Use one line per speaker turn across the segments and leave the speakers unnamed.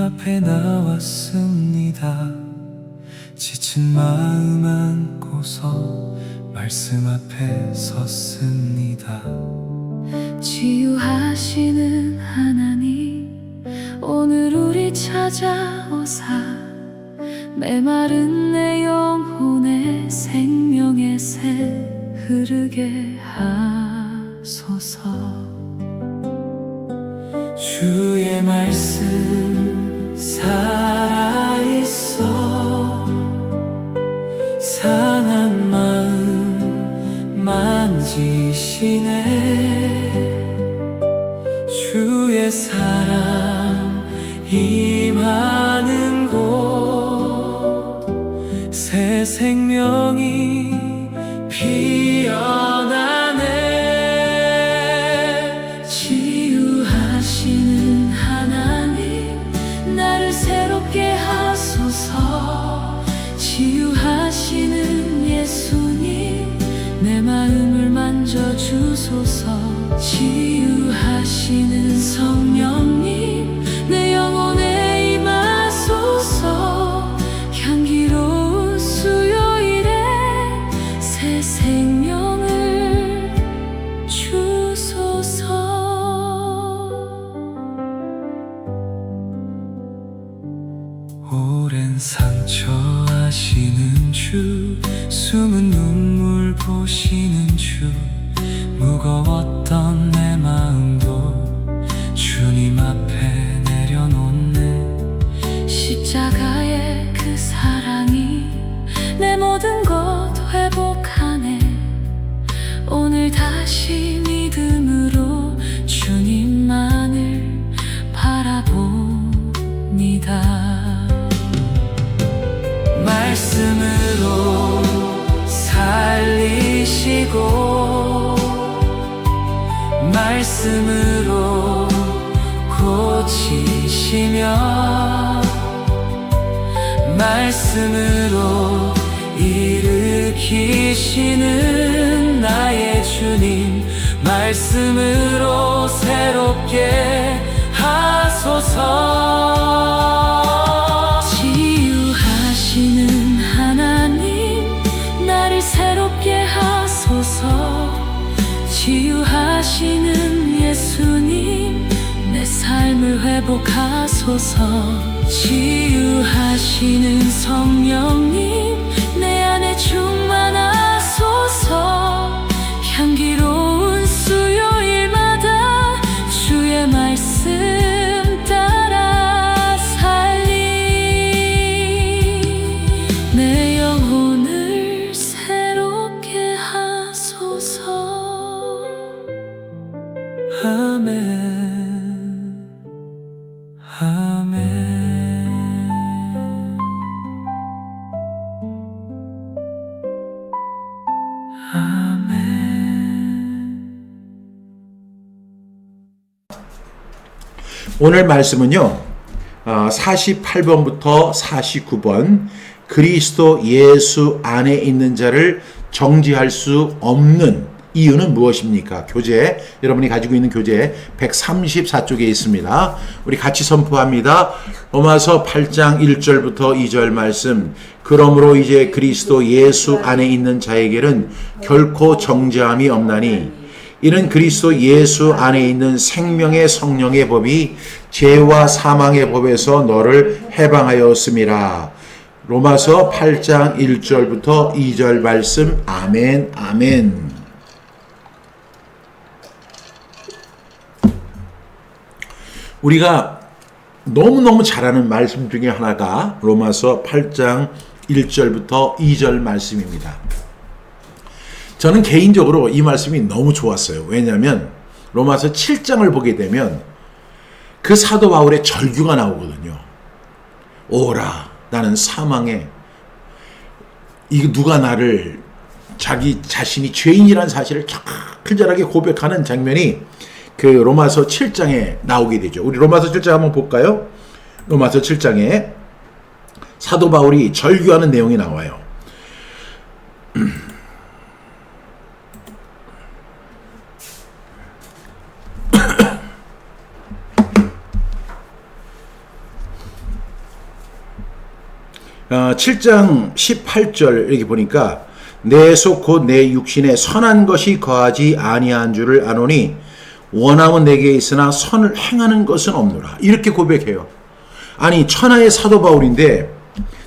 앞에 나왔습니다. 지친 마음 안고서 말씀 앞에 섰습니다.
치유하시는 하나님, 오늘 우리 찾아오사 메마른 내 영혼에 생명의 새 흐르게 하소서.
주의 말씀 살아있어 상한 마음 만지시네. 주의 사랑 임하는 곳 새 생명이 피어나네.
치유하시는 하나님, 나를 새롭게 하소서. 치유하시는 예수님, 내 마음을 만져주소서. 치유하시는 성령님, 내 영혼에 임하소서. 향기로운 수요일에 새 생명을 주소서.
오랜 상처 아시는 주, 숨은 눈물 보시는 주, 무거웠던 내 마음도 주님 앞에 내려놓네.
십자가의 그 사랑이 내 모든 것 회복하네. 오늘 다시 믿음으로 주님만을 바라봅니다.
말씀으로 살리시고 말씀으로 고치시며 말씀으로 일으키시는 나의 주님, 말씀으로 새롭게 하소서.
치유하시는 하나님, 나를 새롭게 하소서. 치유하시는 예수님, 내 삶을 회복하소서. 치유하시는 성령님, 내 안에 충만하소서. 향기로운 수요일마다 주의 말씀 따라 살리 내 영혼을 새롭게 하소서.
아멘, 아멘.
오늘 말씀은요, 48번부터 49번, 그리스도 예수 안에 있는 자를 정죄할 수 없는 이유는 무엇입니까? 교재, 여러분이 가지고 있는 교재 134쪽에 있습니다. 우리 같이 선포합니다. 로마서 8장 1절부터 2절 말씀. 그러므로 이제 그리스도 예수 안에 있는 자에게는 결코 정죄함이 없나니 이는 그리스도 예수 안에 있는 생명의 성령의 법이 죄와 사망의 법에서 너를 해방하였음이라. 로마서 8장 1절부터 2절 말씀. 아멘, 아멘. 우리가 너무너무 잘 아는 말씀 중에 하나가 로마서 8장 1절부터 2절 말씀입니다. 저는 개인적으로 이 말씀이 너무 좋았어요. 왜냐하면 로마서 7장을 보게 되면 그 사도 바울의 절규가 나오거든요. 오라, 나는 사망에, 이 누가 나를, 자기 자신이 죄인이라는 사실을 클절하게 고백하는 장면이 그 로마서 7장에 나오게 되죠. 우리 로마서 7장 한번 볼까요? 로마서 7장에 사도 바울이 절규하는 내용이 나와요. 7장 18절 이렇게 보니까 내 속 곧 내 육신에 선한 것이 거하지 아니한 줄을 아노니 원함은 내게 있으나 선을 행하는 것은 없노라. 이렇게 고백해요. 아니 천하의 사도 바울인데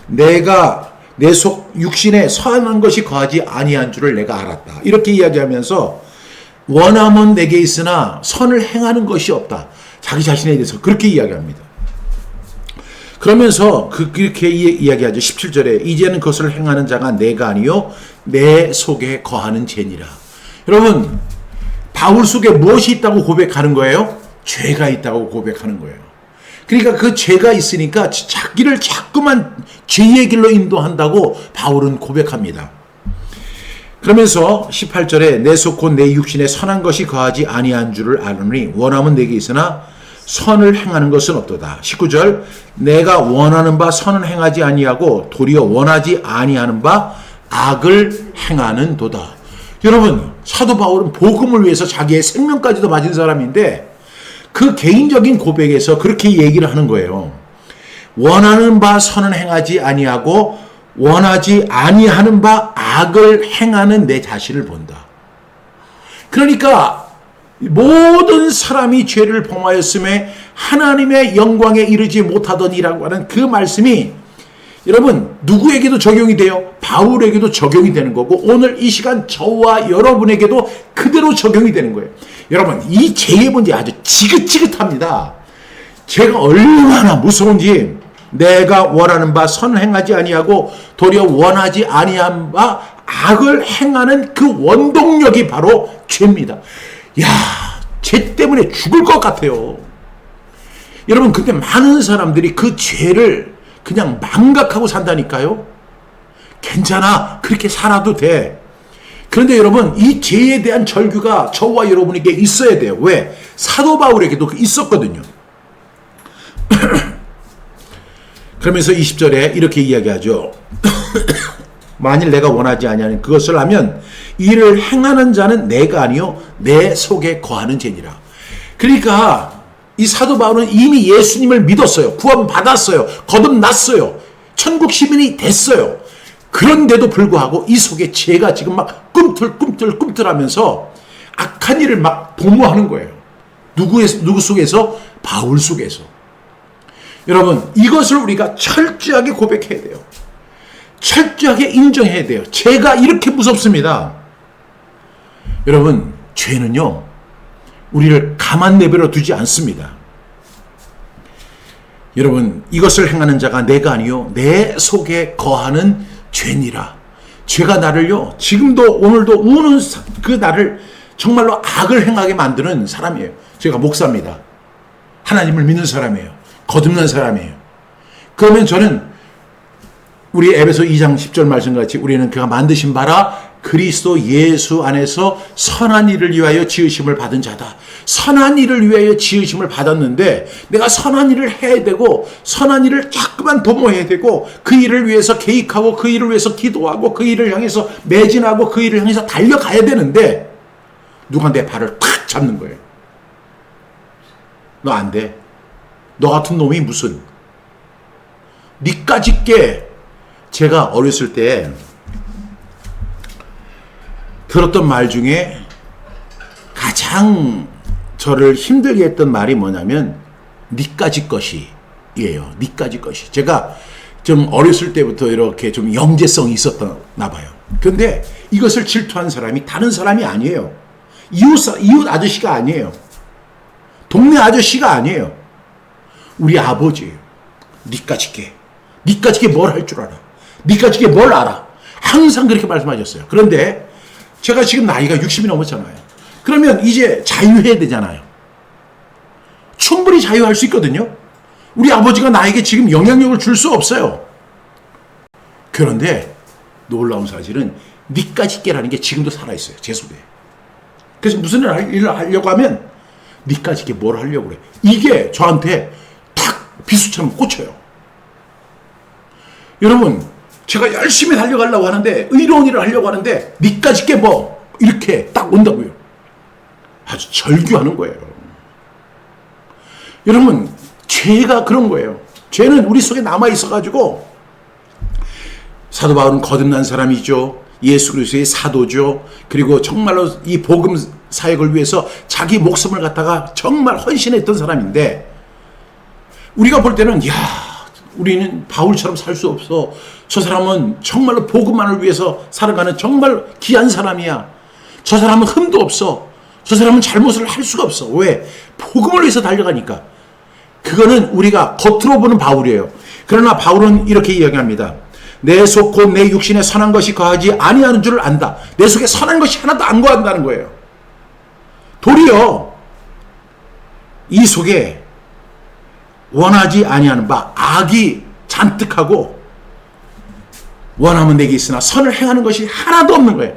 내가 내 속 육신에 선한 것이 거하지 아니한 줄을 내가 알았다. 이렇게 이야기하면서 원함은 내게 있으나 선을 행하는 것이 없다. 자기 자신에 대해서 그렇게 이야기합니다. 그러면서 그렇게 이야기하죠. 17절에 이제는 그것을 행하는 자가 내가 아니요 내 속에 거하는 죄니라. 여러분 바울 속에 무엇이 있다고 고백하는 거예요? 죄가 있다고 고백하는 거예요. 그러니까 그 죄가 있으니까 자기를 자꾸만 죄의 길로 인도한다고 바울은 고백합니다. 그러면서 18절에 내 속 곧 내 육신에 선한 것이 거하지 아니한 줄을 아노니 원함은 내게 있으나 선을 행하는 것은 없도다. 19절 내가 원하는 바 선은 행하지 아니하고 도리어 원하지 아니하는 바 악을 행하는 도다. 여러분 사도 바울은 복음을 위해서 자기의 생명까지도 바친 사람인데 그 개인적인 고백에서 그렇게 얘기를 하는 거예요. 원하는 바 선은 행하지 아니하고 원하지 아니하는 바 악을 행하는 내 자신을 본다. 그러니까 모든 사람이 죄를 범하였음에 하나님의 영광에 이르지 못하더니라고 하는 그 말씀이 여러분 누구에게도 적용이 돼요? 바울에게도 적용이 되는 거고 오늘 이 시간 저와 여러분에게도 그대로 적용이 되는 거예요. 여러분 이 죄의 문제 아주 지긋지긋합니다. 죄가 얼마나 무서운지 내가 원하는 바 선을 행하지 아니하고 도리어 원하지 아니한 바 악을 행하는 그 원동력이 바로 죄입니다. 야, 죄 때문에 죽을 것 같아요. 여러분 근데 많은 사람들이 그 죄를 그냥 망각하고 산다니까요. 괜찮아 그렇게 살아도 돼. 그런데 여러분 이 죄에 대한 절규가 저와 여러분에게 있어야 돼요. 왜? 사도 바울에게도 있었거든요. 그러면서 20절에 이렇게 이야기하죠. 만일 내가 원하지 아니하는 그것을 하면 이를 행하는 자는 내가 아니요 내 속에 거하는 죄니라. 그러니까 이 사도 바울은 이미 예수님을 믿었어요. 구원 받았어요. 거듭났어요. 천국 시민이 됐어요. 그런데도 불구하고 이 속에 죄가 지금 막 꿈틀꿈틀하면서 악한 일을 막 도모하는 거예요. 누구 속에서? 바울 속에서. 여러분 이것을 우리가 철저하게 고백해야 돼요. 철저하게 인정해야 돼요. 죄가 이렇게 무섭습니다. 여러분 죄는요 우리를 가만 내버려 두지 않습니다. 여러분 이것을 행하는 자가 내가 아니요 내 속에 거하는 죄니라. 죄가 나를요 지금도 오늘도 우는 그 나를 정말로 악을 행하게 만드는 사람이에요. 제가 목사입니다. 하나님을 믿는 사람이에요. 거듭난 사람이에요. 그러면 저는 우리 에베소 2장 10절 말씀같이 우리는 그가 만드신 바라 그리스도 예수 안에서 선한 일을 위하여 지으심을 받은 자다. 선한 일을 위하여 지으심을 받았는데 내가 선한 일을 해야 되고 선한 일을 자꾸만 도모해야 되고 그 일을 위해서 계획하고 그 일을 위해서 기도하고 그 일을 향해서 매진하고 그 일을 향해서 달려가야 되는데 누가 내 발을 탁 잡는 거예요. 너 안 돼. 너 같은 놈이 무슨 니까짓 게. 제가 어렸을 때 들었던 말 중에 가장 저를 힘들게 했던 말이 뭐냐면 니까짓 것이에요. 니까짓 것이. 제가 좀 어렸을 때부터 이렇게 좀 영재성이 있었나 봐요. 그런데 이것을 질투한 사람이 다른 사람이 아니에요. 이웃 아저씨가 아니에요. 동네 아저씨가 아니에요. 우리 아버지예요. 니까짓 게. 니까짓 게 뭘 할 줄 알아. 니까짓 게 뭘 알아. 항상 그렇게 말씀하셨어요. 그런데 제가 지금 나이가 60이 넘었잖아요. 그러면 이제 자유해야 되잖아요. 충분히 자유할 수 있거든요. 우리 아버지가 나에게 지금 영향력을 줄 수 없어요. 그런데 놀라운 사실은 니까짓 게라는 게 지금도 살아있어요. 제 속에. 그래서 무슨 일을 하려고 하면 니까짓 게 뭘 하려고 그래. 이게 저한테 탁 비수처럼 꽂혀요. 여러분 제가 열심히 달려가려고 하는데 의로운 일을 하려고 하는데 니까짓 게 뭐 이렇게 딱 온다고요. 아주 절규하는 거예요. 여러분 죄가 그런 거예요. 죄는 우리 속에 남아 있어가지고 사도 바울은 거듭난 사람이죠. 예수 그리스도의 사도죠. 그리고 정말로 이 복음 사역을 위해서 자기 목숨을 갖다가 정말 헌신했던 사람인데, 우리가 볼 때는 야, 우리는 바울처럼 살 수 없어. 저 사람은 정말로 복음만을 위해서 살아가는 정말 귀한 사람이야. 저 사람은 흠도 없어. 저 사람은 잘못을 할 수가 없어. 왜? 복음을 위해서 달려가니까. 그거는 우리가 겉으로 보는 바울이에요. 그러나 바울은 이렇게 이야기합니다. 내 속 곧 내 육신에 선한 것이 거하지 아니하는 줄을 안다. 내 속에 선한 것이 하나도 안 거한다는 거예요. 도리어 이 속에 원하지 아니하는 바 악이 잔뜩하고 원하면 내게 있으나 선을 행하는 것이 하나도 없는 거예요.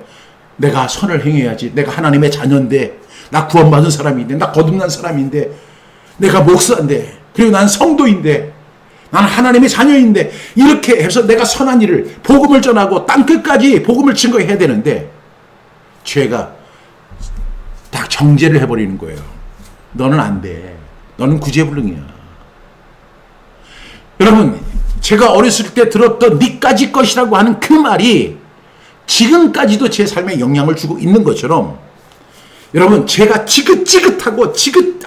내가 선을 행해야지. 내가 하나님의 자녀인데, 나 구원받은 사람인데, 나 거듭난 사람인데, 내가 목사인데, 그리고 난 성도인데, 나는 하나님의 자녀인데, 이렇게 해서 내가 선한 일을, 복음을 전하고 땅끝까지 복음을 증거해야 되는데, 죄가 딱 정죄를 해버리는 거예요. 너는 안 돼. 너는 구제불능이야. 여러분, 제가 어렸을 때 들었던 니까지 것이라고 하는 그 말이 지금까지도 제 삶에 영향을 주고 있는 것처럼, 여러분, 제가 지긋지긋하고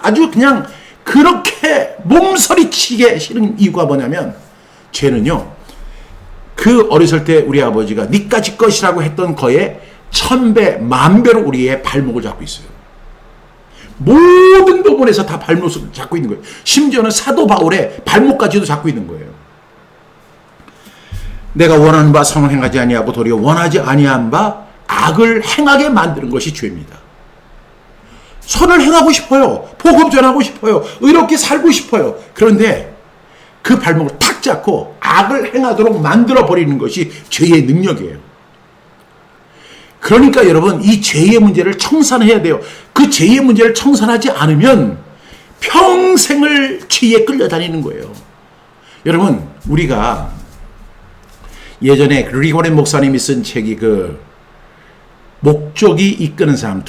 아주 그냥 그렇게 몸서리치게 싫은 이유가 뭐냐면, 죄는요, 그 어렸을 때 우리 아버지가 니까지 것이라고 했던 거에 1000배, 10,000배로 우리의 발목을 잡고 있어요. 모든 부분에서 다 발목을 잡고 있는 거예요. 심지어는 사도 바울의 발목까지도 잡고 있는 거예요. 내가 원하는 바 선을 행하지 아니하고 도리어 원하지 아니한 바 악을 행하게 만드는 것이 죄입니다. 선을 행하고 싶어요. 복음 전하고 싶어요. 의롭게 살고 싶어요. 그런데 그 발목을 탁 잡고 악을 행하도록 만들어버리는 것이 죄의 능력이에요. 그러니까 여러분, 이 죄의 문제를 청산해야 돼요. 그 죄의 문제를 청산하지 않으면 평생을 죄에 끌려다니는 거예요. 여러분, 우리가 예전에 리고렌 목사님이 쓴 책이 그 목적이 이끄는 삶,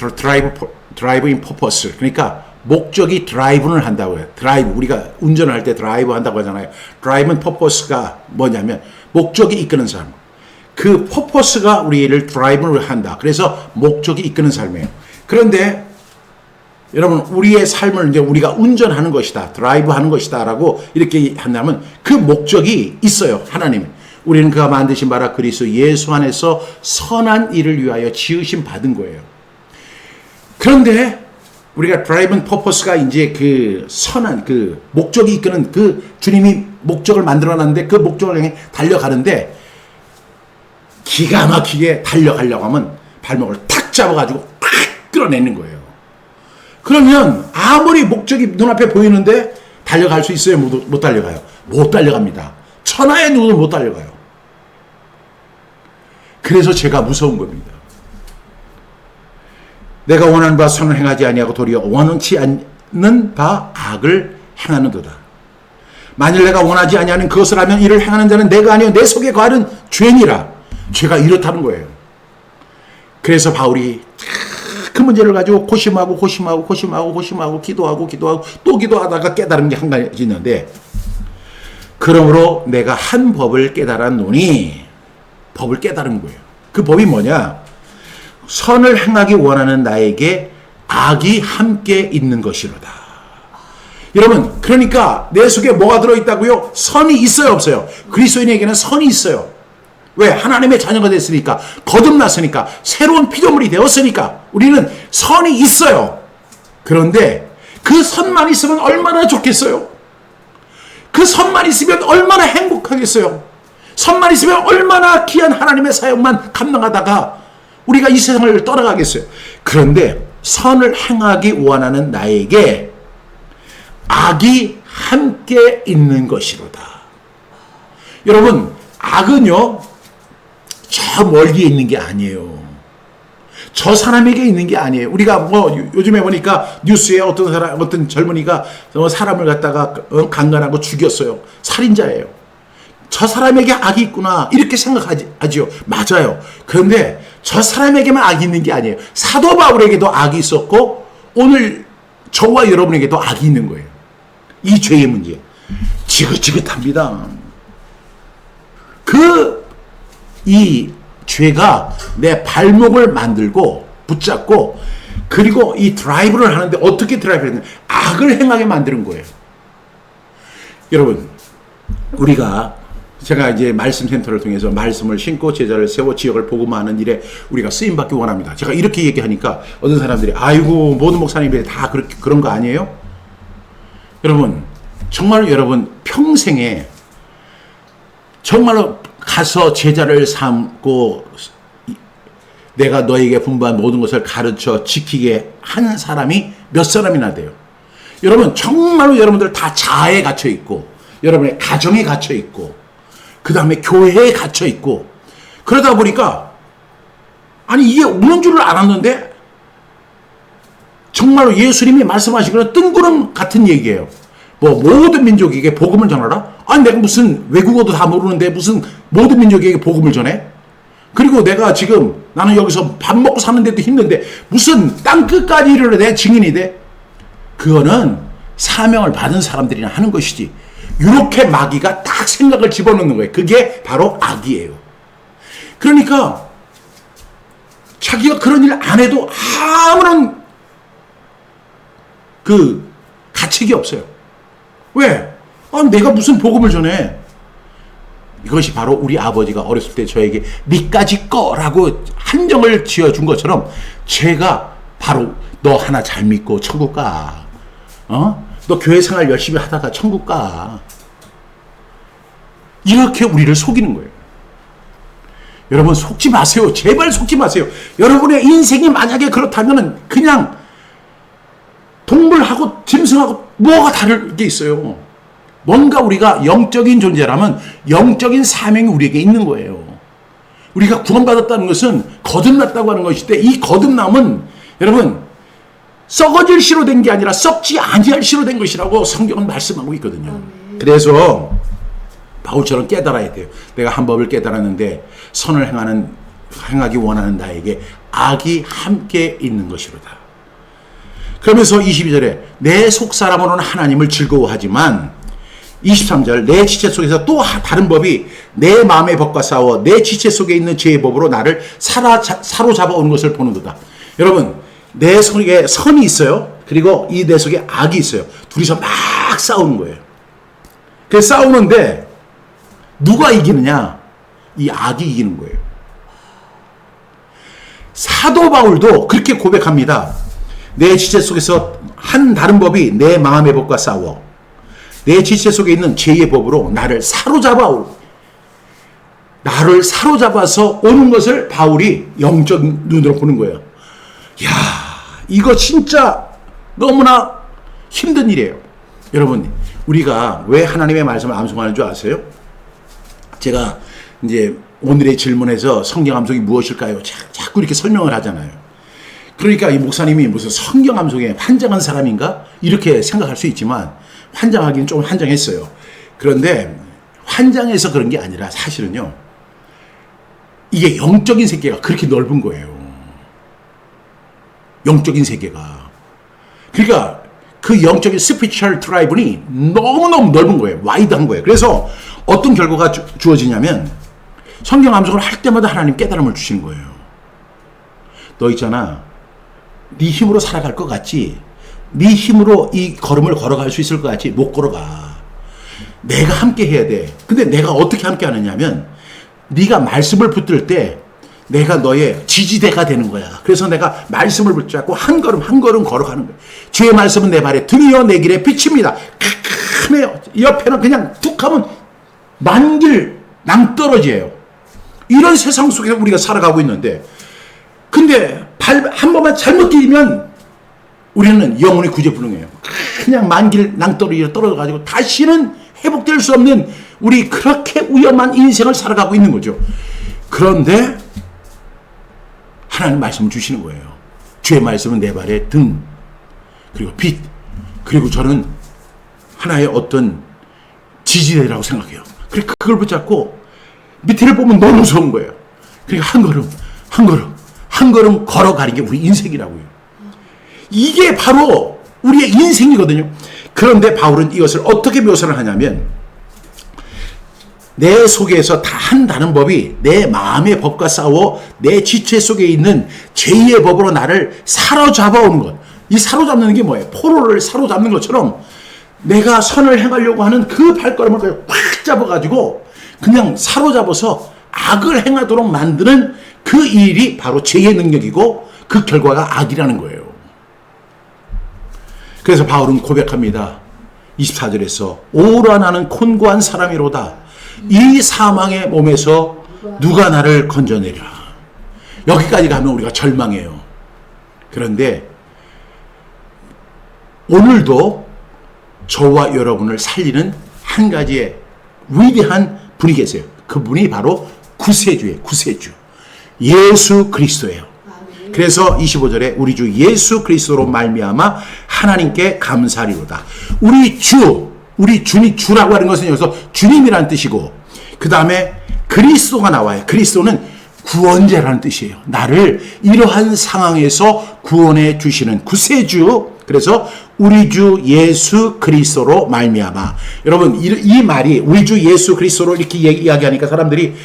드라이브 인 퍼포스. 그러니까 목적이 드라이브를 한다고요. 드라이브, 우리가 운전을 할 때 드라이브 한다고 하잖아요. 드라이브 퍼포스가 뭐냐면 목적이 이끄는 삶. 그 퍼포스가 우리를 드라이브를 한다. 그래서 목적이 이끄는 삶이에요. 그런데 여러분, 우리의 삶을 이제 우리가 운전하는 것이다, 드라이브 하는 것이다 라고 이렇게 한다면 그 목적이 있어요. 하나님, 우리는 그가 만드신 바라 그리스도 예수 안에서 선한 일을 위하여 지으심 받은 거예요. 그런데 우리가 드라이브 퍼포스가 이제 그 선한 그 목적이 이끄는, 그 주님이 목적을 만들어놨는데 그 목적을 향해 달려가는데, 기가 막히게 달려가려고 하면 발목을 탁 잡아가지고 탁 끌어내는 거예요. 그러면 아무리 목적이 눈앞에 보이는데 달려갈 수 있어요? 못 달려가요? 못 달려갑니다. 천하의 누구도 못 달려가요. 그래서 제가 무서운 겁니다. 내가 원하는 바 선을 행하지 아니하고 도리어 원치 않는 바 악을 행하는도다. 만일 내가 원하지 아니하는 그것을 하면 이를 행하는 자는 내가 아니요 내 속에 거하는 죄니라. 죄가 이렇다는 거예요. 그래서 바울이 그 문제를 가지고 고심하고 기도하고 또 기도하다가 깨달은 게 한 가지 있는데, 그러므로 내가 한 법을 깨달았노니, 법을 깨달은 거예요. 그 법이 뭐냐? 선을 행하기 원하는 나에게 악이 함께 있는 것이로다. 여러분, 그러니까 내 속에 뭐가 들어있다고요? 선이 있어요, 없어요? 그리스도인에게는 선이 있어요. 왜? 하나님의 자녀가 됐으니까, 거듭났으니까, 새로운 피조물이 되었으니까 우리는 선이 있어요. 그런데 그 선만 있으면 얼마나 좋겠어요? 그 선만 있으면 얼마나 행복하겠어요? 선만 있으면 얼마나 귀한 하나님의 사역만 감당하다가 우리가 이 세상을 떠나가겠어요? 그런데 선을 행하기 원하는 나에게 악이 함께 있는 것이로다. 여러분, 악은요, 저 멀리에 있는 게 아니에요. 저 사람에게 있는 게 아니에요. 우리가 뭐 요즘에 보니까 뉴스에 어떤 젊은이가 사람을 갖다가 강간하고 죽였어요. 살인자예요. 저 사람에게 악이 있구나, 이렇게 생각하지요. 맞아요. 그런데 저 사람에게만 악이 있는 게 아니에요. 사도 바울에게도 악이 있었고 오늘 저와 여러분에게도 악이 있는 거예요. 이 죄의 문제. 지긋지긋합니다. 이 죄가 내 발목을 만들고 붙잡고, 그리고 이 드라이브를 하는데 어떻게 드라이브를 했냐, 악을 행하게 만드는 거예요. 여러분, 제가 이제 말씀 센터를 통해서 말씀을 신고 제자를 세워 지역을 복음하는 일에 우리가 쓰임 받기 원합니다. 제가 이렇게 얘기하니까 어떤 사람들이 아이고 모든 목사님들이 다 그런 거 아니에요? 여러분, 정말 여러분 평생에 정말로 가서 제자를 삼고 내가 너에게 분부한 모든 것을 가르쳐 지키게 한 사람이 몇 사람이나 돼요. 여러분, 정말로 여러분들 다 자아에 갇혀 있고, 여러분의 가정에 갇혀 있고, 그 다음에 교회에 갇혀 있고, 그러다 보니까 아니 이게 오는 줄을 알았는데 정말로 예수님이 말씀하신 거는 뜬구름 같은 얘기예요. 뭐 모든 민족에게 복음을 전하라? 아니 내가 무슨 외국어도 다 모르는데 무슨 모든 민족에게 복음을 전해? 그리고 내가 지금 나는 여기서 밥 먹고 사는데도 힘든데 무슨 땅끝까지 이르러 내 증인이 돼? 그거는 사명을 받은 사람들이나 하는 것이지. 이렇게 마귀가 딱 생각을 집어넣는 거예요. 그게 바로 악이에요. 그러니까 자기가 그런 일 안 해도 아무런 가책이 없어요. 왜? 내가 무슨 복음을 전해? 이것이 바로 우리 아버지가 어렸을 때 저에게 니까지 거라고 한정을 지어준 것처럼 제가 바로 너 하나 잘 믿고 천국 가. 너 교회 생활 열심히 하다가 천국 가. 이렇게 우리를 속이는 거예요. 여러분 속지 마세요. 제발 속지 마세요. 여러분의 인생이 만약에 그렇다면 그냥 동물하고 짐승하고 뭐가 다를 게 있어요. 뭔가 우리가 영적인 존재라면 영적인 사명이 우리에게 있는 거예요. 우리가 구원받았다는 것은 거듭났다고 하는 것인데, 이 거듭남은 여러분 썩어질 씨로 된 게 아니라 썩지 아니할 씨로 된 것이라고 성경은 말씀하고 있거든요. 그래서 바울처럼 깨달아야 돼요. 내가 한 법을 깨달았는데 선을 행하기 원하는 나에게 악이 함께 있는 것이로다. 그러면서 22절에 내 속사람으로는 하나님을 즐거워하지만 23절 내 지체 속에서 또 다른 법이 내 마음의 법과 싸워 내 지체 속에 있는 죄의 법으로 나를 사로잡아 오는 것을 보는도다. 여러분, 내 속에 선이 있어요. 그리고 이 내 속에 악이 있어요. 둘이서 막 싸우는 거예요. 그래서 싸우는데 누가 이기느냐? 이 악이 이기는 거예요. 사도 바울도 그렇게 고백합니다. 내 지체 속에서 한 다른 법이 내 마음의 법과 싸워 내 지체 속에 있는 죄의 법으로 나를 사로잡아서 오는 것을 바울이 영적 눈으로 보는 거예요. 야, 이거 진짜 너무나 힘든 일이에요. 여러분, 우리가 왜 하나님의 말씀을 암송하는 줄 아세요? 제가 이제 오늘의 질문에서 성경 암송이 무엇일까요? 자꾸 이렇게 설명을 하잖아요. 그러니까 이 목사님이 무슨 성경 암송에 환장한 사람인가? 이렇게 생각할 수 있지만 환장하기는 좀 환장했어요. 그런데 환장해서 그런 게 아니라 사실은요, 이게 영적인 세계가 그렇게 넓은 거예요. 영적인 세계가. 그러니까 그 영적인 스피리추얼 드라이브니 너무너무 넓은 거예요. 와이드한 거예요. 그래서 어떤 결과가 주어지냐면 성경 암송을 할 때마다 하나님 깨달음을 주시는 거예요. 너 있잖아. 네 힘으로 살아갈 것 같지? 네 힘으로 이 걸음을 걸어갈 수 있을 것 같지? 못 걸어가. 내가 함께 해야 돼. 근데 내가 어떻게 함께 하느냐면 네가 말씀을 붙들 때 내가 너의 지지대가 되는 거야. 그래서 내가 말씀을 붙잡고 한 걸음 한 걸음 걸어가는 거야. 주의 말씀은 내 발에 등이요 내 길에 빛입니다. 캄캄해요. 옆에는 그냥 툭 하면 만길 낭떠러지예요. 이런 세상 속에서 우리가 살아가고 있는데, 근데 한 번만 잘못 디디면 우리는 영혼이 구제불능해요. 그냥 만길 낭떠러지로 떨어져가지고 다시는 회복될 수 없는 우리 그렇게 위험한 인생을 살아가고 있는 거죠. 그런데 하나님 말씀을 주시는 거예요. 주의 말씀은 내 발에 등, 그리고 빛, 그리고 저는 하나의 어떤 지지대라고 생각해요. 그래서 그걸 붙잡고 밑에를 보면 너무 무서운 거예요. 그러니까 한 걸음 한 걸음 한 걸음 걸어가는 게 우리 인생이라고요. 이게 바로 우리의 인생이거든요. 그런데 바울은 이것을 어떻게 묘사를 하냐면 내 속에서 다 한다는 법이 내 마음의 법과 싸워 내 지체 속에 있는 죄의 법으로 나를 사로잡아 오는 것. 이 사로잡는 게 뭐예요? 포로를 사로잡는 것처럼 내가 선을 행하려고 하는 그 발걸음을 그냥 꽉 잡아가지고 그냥 사로잡아서 악을 행하도록 만드는 그 일이 바로 죄의 능력이고 그 결과가 악이라는 거예요. 그래서 바울은 고백합니다. 24절에서 오라 나는 곤고한 사람이로다. 이 사망의 몸에서 누가 나를 건져내리라. 여기까지 가면 우리가 절망해요. 그런데 오늘도 저와 여러분을 살리는 한 가지의 위대한 분이 계세요. 그분이 바로 구세주예요. 구세주. 예수 그리스도예요. 그래서 25절에 우리 주 예수 그리스도로 말미암아 하나님께 감사리로다. 우리 주님, 주라고 하는 것은 여기서 주님이라는 뜻이고, 그 다음에 그리스도가 나와요. 그리스도는 구원자라는 뜻이에요. 나를 이러한 상황에서 구원해 주시는 구세주. 그래서 우리 주 예수 그리스도로 말미암아. 여러분, 이 말이 우리 주 예수 그리스도로 이렇게 이야기하니까 사람들이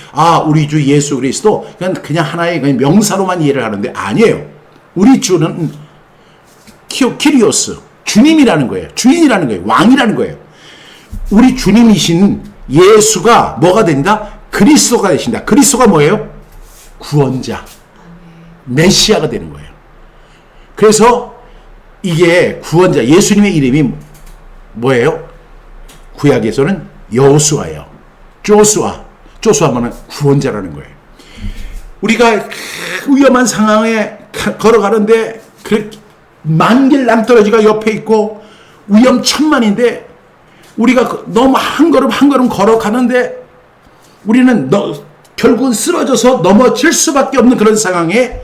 우리 주 예수 그리스도 그냥 하나의 그냥 명사로만 이해를 하는데 아니에요. 우리 주는 키리오스, 주님이라는 거예요. 주인이라는 거예요. 왕이라는 거예요. 우리 주님이신 예수가 뭐가 된다? 그리스도가 되신다. 그리스도가 뭐예요? 구원자, 메시아가 되는 거예요. 그래서 이게 구원자, 예수님의 이름이 뭐예요? 구약에서는 여호수아예요. 조수아만은 구원자라는 거예요. 우리가 위험한 상황에 걸어가는데 만길 낭떠러지가 옆에 있고 위험천만인데 우리가 너무 한 걸음 걸어가는데 우리는 결국은 쓰러져서 넘어질 수밖에 없는 그런 상황에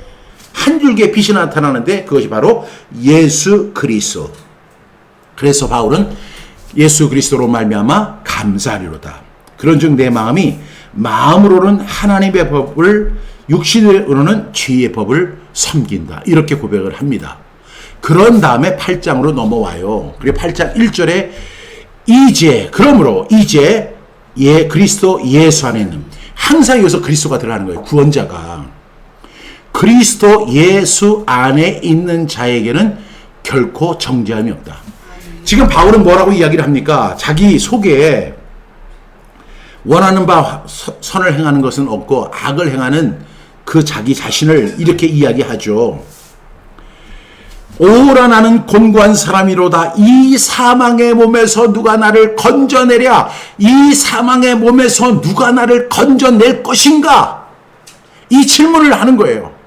한 줄기의 빛이 나타나는데 그것이 바로 예수 그리스도. 그래서 바울은 예수 그리스도로 말미암아 감사하리로다. 그런즉 내 마음이 마음으로는 하나님의 법을, 육신으로는 죄의 법을 섬긴다. 이렇게 고백을 합니다. 그런 다음에 8장으로 넘어와요. 그리고 8장 1절에 그러므로 이제 그리스도 예수 안에 있는, 항상 여기서 그리스도가 들어가는 거예요. 구원자가. 그리스도 예수 안에 있는 자에게는 결코 정죄함이 없다. 지금 바울은 뭐라고 이야기를 합니까? 자기 속에 원하는 바 선을 행하는 것은 없고 악을 행하는 그 자기 자신을 이렇게 이야기하죠. 오라 나는 곤고한 사람이로다. 이 사망의 몸에서 누가 나를 건져내랴. 이 사망의 몸에서 누가 나를 건져낼 것인가? 이 질문을 하는 거예요.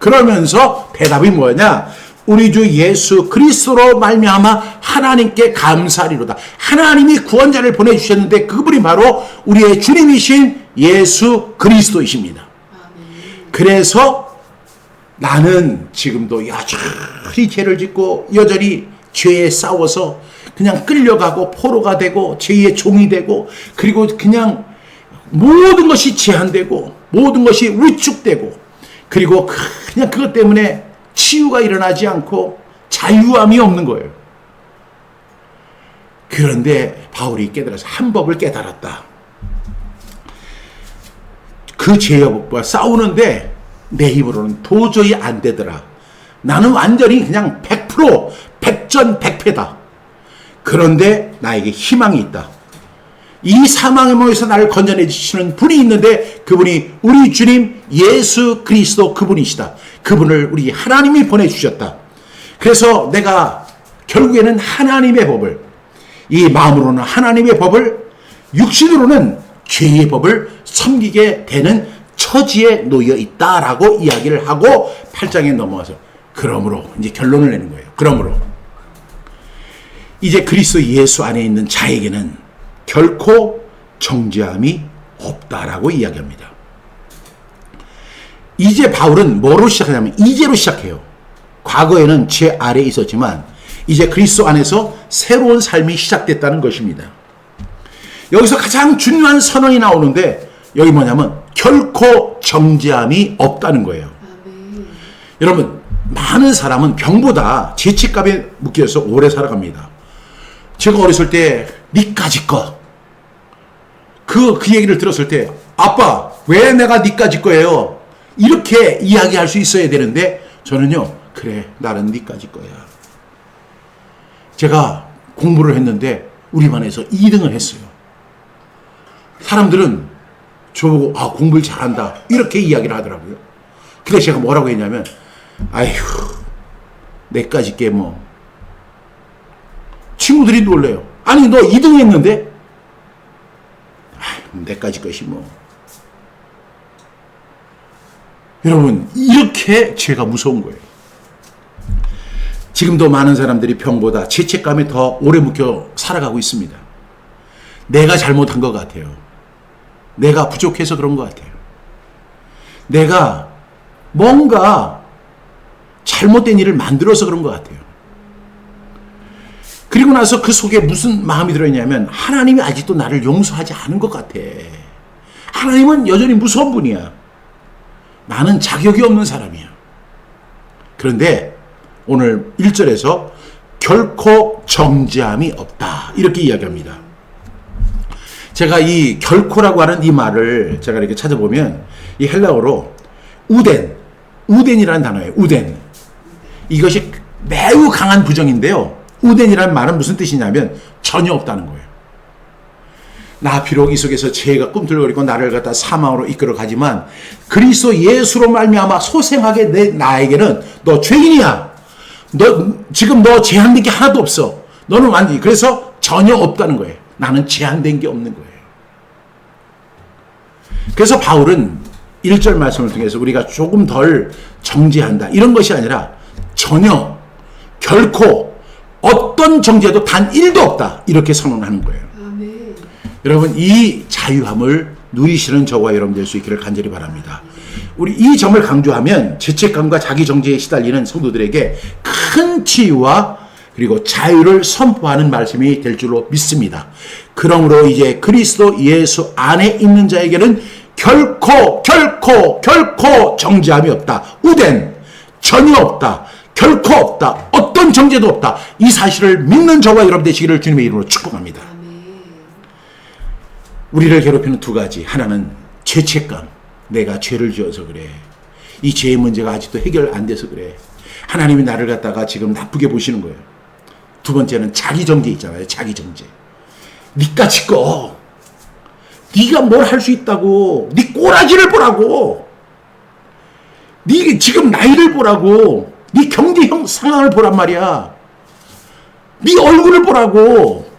그러면서 대답이 뭐냐? 우리 주 예수 그리스도로 말미암아 하나님께 감사하리로다. 하나님이 구원자를 보내주셨는데 그분이 바로 우리의 주님이신 예수 그리스도이십니다. 그래서 나는 지금도 여전히 죄를 짓고 여전히 죄에 싸워서 그냥 끌려가고 포로가 되고 죄의 종이 되고, 그리고 그냥 모든 것이 제한되고 모든 것이 위축되고, 그리고 그냥 그것 때문에 치유가 일어나지 않고 자유함이 없는 거예요. 그런데 바울이 깨달아서 한 법을 깨달았다. 그 죄의 법과 싸우는데 내 힘으로는 도저히 안 되더라. 나는 완전히 그냥 100% 백전백패다. 그런데 나에게 희망이 있다. 이 사망의 몸에서 나를 건져내 주시는 분이 있는데 그분이 우리 주님 예수 그리스도 그분이시다. 그분을 우리 하나님이 보내주셨다. 그래서 내가 결국에는 하나님의 법을, 이 마음으로는 하나님의 법을, 육신으로는 죄의 법을 섬기게 되는 처지에 놓여 있다라고 이야기를 하고 8장에 넘어와서 그러므로 이제 결론을 내는 거예요. 그러므로 이제 그리스도 예수 안에 있는 자에게는 결코 정죄함이 없다라고 이야기합니다. 이제 바울은 뭐로 시작하냐면 이제로 시작해요. 과거에는 죄 아래에 있었지만 이제 그리스도 안에서 새로운 삶이 시작됐다는 것입니다. 여기서 가장 중요한 선언이 나오는데 여기 뭐냐면 결코 정죄함이 없다는 거예요. 여러분, 많은 사람은 병보다 죄책감에 묶여서 오래 살아갑니다. 제가 어렸을 때 니까지 거 그 얘기를 들었을 때 아빠 왜 내가 니까짓 거예요? 이렇게 이야기할 수 있어야 되는데 저는요 그래 나는 니까짓 거야. 제가 공부를 했는데 우리 반에서 2등을 했어요. 사람들은 저보고 공부를 잘한다 이렇게 이야기를 하더라고요. 근데 제가 뭐라고 했냐면 아휴 내까짓 게 뭐. 친구들이 놀래요. 아니 너 2등 했는데 내까짓 것이 뭐. 여러분 이렇게 죄가 무서운 거예요. 지금도 많은 사람들이 병보다 죄책감에 더 오래 묵혀 살아가고 있습니다. 내가 잘못한 것 같아요. 내가 부족해서 그런 것 같아요. 내가 뭔가 잘못된 일을 만들어서 그런 것 같아요. 그리고 나서 그 속에 무슨 마음이 들어있냐면 하나님이 아직도 나를 용서하지 않은 것 같아. 하나님은 여전히 무서운 분이야. 나는 자격이 없는 사람이야. 그런데 오늘 1절에서 결코 정죄함이 없다 이렇게 이야기합니다. 제가 이 결코라고 하는 이 말을 제가 이렇게 찾아보면 이 헬라어로 우덴이라는 단어예요. 우덴. 이것이 매우 강한 부정인데요. 우덴이라는 말은 무슨 뜻이냐면 전혀 없다는 거예요. 나 비록 이 속에서 죄가 꿈틀거리고 나를 갖다 사망으로 이끌어 가지만 그리스도 예수로 말미암아 소생하게 나에게는 너 죄인이야. 지금 너 제한된 게 하나도 없어. 너는 완전히 그래서 전혀 없다는 거예요. 나는 제한된 게 없는 거예요. 그래서 바울은 1절 말씀을 통해서 우리가 조금 덜 정죄한다 이런 것이 아니라 전혀 결코 어떤 정죄도 단 1도 없다 이렇게 선언하는 거예요.
아멘.
여러분 이 자유함을 누리시는 저와 여러분 될 수 있기를 간절히 바랍니다. 우리 이 점을 강조하면 죄책감과 자기 정죄에 시달리는 성도들에게 큰 치유와 그리고 자유를 선포하는 말씀이 될 줄로 믿습니다. 그러므로 이제 그리스도 예수 안에 있는 자에게는 결코 정죄함이 없다. 우덴 전혀 없다. 결코 없다. 어떤 정죄도 없다. 이 사실을 믿는 저와 여러분 되시기를 주님의 이름으로 축복합니다. 우리를 괴롭히는 두 가지. 하나는 죄책감. 내가 죄를 지어서 그래. 이 죄의 문제가 아직도 해결 안 돼서 그래. 하나님이 나를 갖다가 지금 나쁘게 보시는 거예요. 두 번째는 자기 정죄 있잖아요. 자기 정죄. 니까짓 거. 네가 뭘 할 수 있다고. 네 꼬라지를 보라고. 네 지금 나이를 보라고. 네 경제 상황을 보란 말이야. 네 얼굴을 보라고.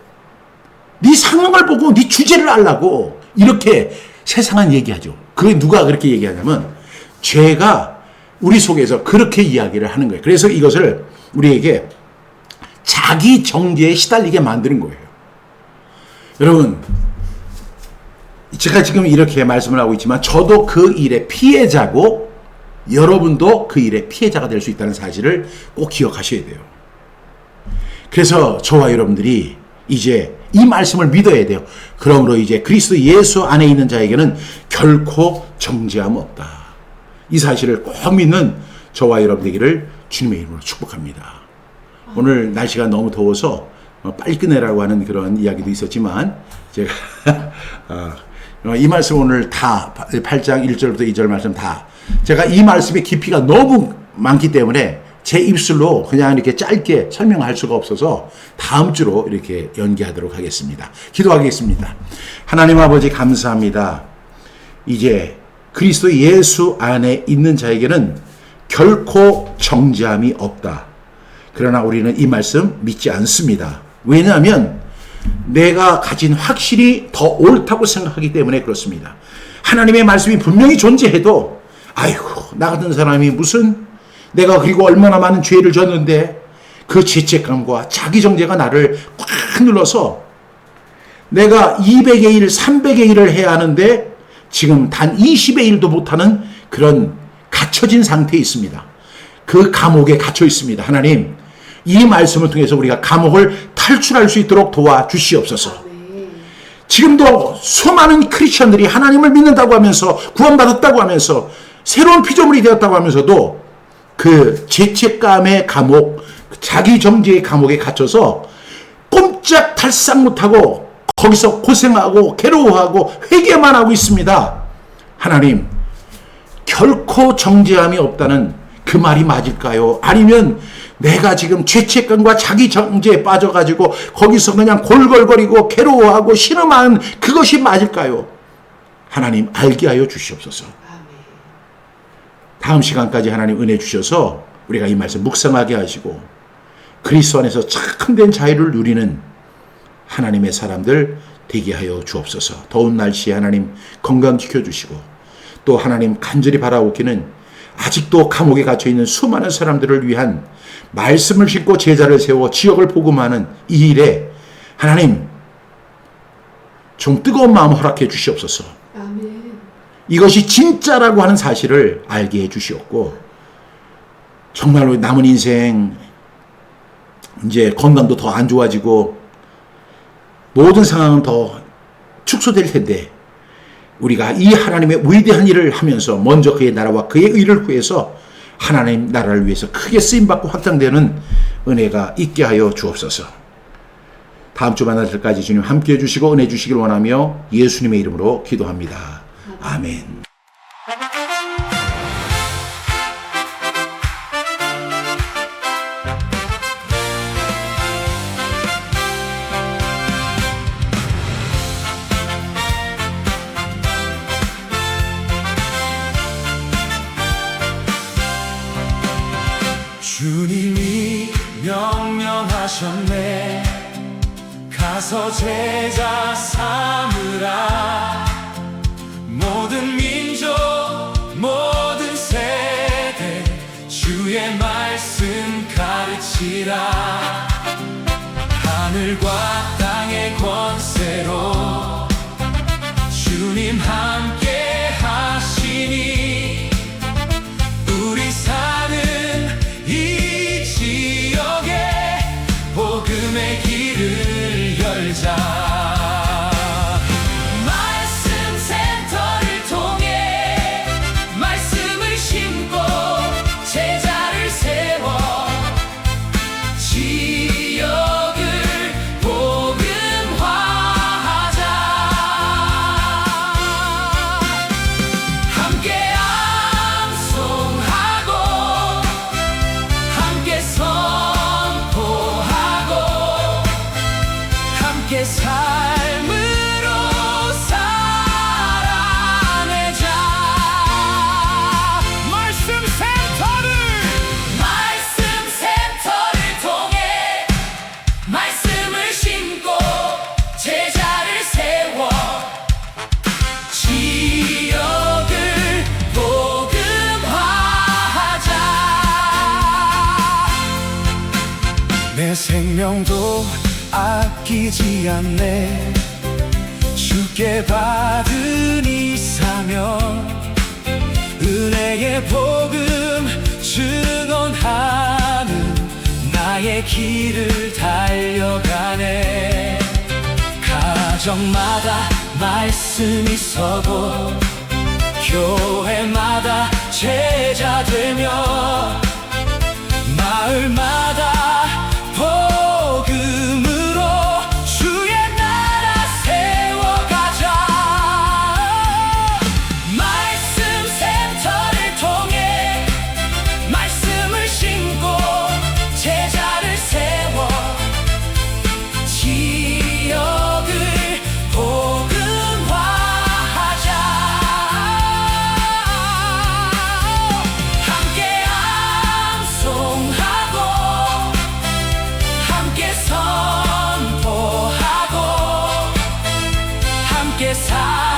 네 상황을 보고 네 주제를 알라고. 이렇게 세상은 얘기하죠. 그게 누가 그렇게 얘기하냐면 죄가 우리 속에서 그렇게 이야기를 하는 거예요. 그래서 이것을 우리에게 자기 정죄에 시달리게 만드는 거예요. 여러분 제가 지금 이렇게 말씀을 하고 있지만 저도 그 일의 피해자고 여러분도 그 일의 피해자가 될 수 있다는 사실을 꼭 기억하셔야 돼요. 그래서 저와 여러분들이 이제 이 말씀을 믿어야 돼요. 그러므로 이제 그리스도 예수 안에 있는 자에게는 결코 정죄함 없다. 이 사실을 꼭 믿는 저와 여러분 되기를 주님의 이름으로 축복합니다. 오늘 날씨가 너무 더워서 빨리 끝내라고 하는 그런 이야기도 있었지만 제가 이 말씀 오늘 다 8장 1절부터 2절 말씀 다 제가 이 말씀의 깊이가 너무 많기 때문에 제 입술로 그냥 이렇게 짧게 설명할 수가 없어서 다음 주로 이렇게 연기하도록 하겠습니다. 기도하겠습니다. 하나님 아버지 감사합니다. 이제 그리스도 예수 안에 있는 자에게는 결코 정죄함이 없다. 그러나 우리는 이 말씀 믿지 않습니다. 왜냐하면 내가 가진 확실히 더 옳다고 생각하기 때문에 그렇습니다. 하나님의 말씀이 분명히 존재해도 아이고 나 같은 사람이 무슨 내가 그리고 얼마나 많은 죄를 졌는데 그 죄책감과 자기 정죄가 나를 꽉 눌러서 내가 200의 1, 300의 1을 해야 하는데 지금 단 20의 1도 못하는 그런 갇혀진 상태에 있습니다. 그 감옥에 갇혀 있습니다. 하나님 이 말씀을 통해서 우리가 감옥을 탈출할 수 있도록 도와주시옵소서. 지금도 수많은 크리스천들이 하나님을 믿는다고 하면서 구원받았다고 하면서 새로운 피조물이 되었다고 하면서도 그 죄책감의 감옥, 자기 정죄의 감옥에 갇혀서 꼼짝달싹 못하고 거기서 고생하고 괴로워하고 회개만 하고 있습니다. 하나님, 결코 정죄함이 없다는 그 말이 맞을까요? 아니면 내가 지금 죄책감과 자기 정죄에 빠져가지고 거기서 그냥 골골거리고 괴로워하고 신음하는 그것이 맞을까요? 하나님, 알게 하여 주시옵소서. 다음 시간까지 하나님 은혜 주셔서 우리가 이 말씀 묵상하게 하시고 그리스도 안에서 참된 자유를 누리는 하나님의 사람들 되게 하여 주옵소서. 더운 날씨에 하나님 건강 지켜주시고 또 하나님 간절히 바라오기는 아직도 감옥에 갇혀있는 수많은 사람들을 위한 말씀을 싣고 제자를 세워 지역을 복음하는 이 일에 하나님 좀 뜨거운 마음 허락해 주시옵소서. 이것이 진짜라고 하는 사실을 알게 해 주시옵고 정말로 남은 인생 이제 건강도 더 안 좋아지고 모든 상황은 더 축소될 텐데 우리가 이 하나님의 위대한 일을 하면서 먼저 그의 나라와 그의 의를 구해서 하나님 나라를 위해서 크게 쓰임받고 확장되는 은혜가 있게 하여 주옵소서. 다음 주 만날 때까지 주님 함께해 주시고 은혜 주시길 원하며 예수님의 이름으로 기도합니다. 아멘.
주님이 명령하셨네. 가서 제자 삼으라. 모든 민족 모든 세대 주의 말씀 가르치라. 하늘과 땅의 권세로 주님 함께 하시니 우리 사는 이 지역에 복음의 길을 열자. 말씀 센터를 통해 말씀을 심고 제자를 세워 지역을 복음화하자. 함께 암송하고 함께 선포하고 함께 삶으로 살아내자. 말씀 센터를 통해 말씀을 심고 제자를 세워 지역을 복음화하자. 내 생명도 아끼지 않네. 주께 받은 이 사명 은혜의 복음 증언하는 나의 길을 달려가네. 가정마다 말씀이 서고 교회마다 제자 되며 마을마다 복음으로 주의 나라 세워가자. 말씀 센터를 통해 말씀을 심고 제자를 세워 지역을 복음화하자. 함께 암송하고 함께 선포하고 함께 살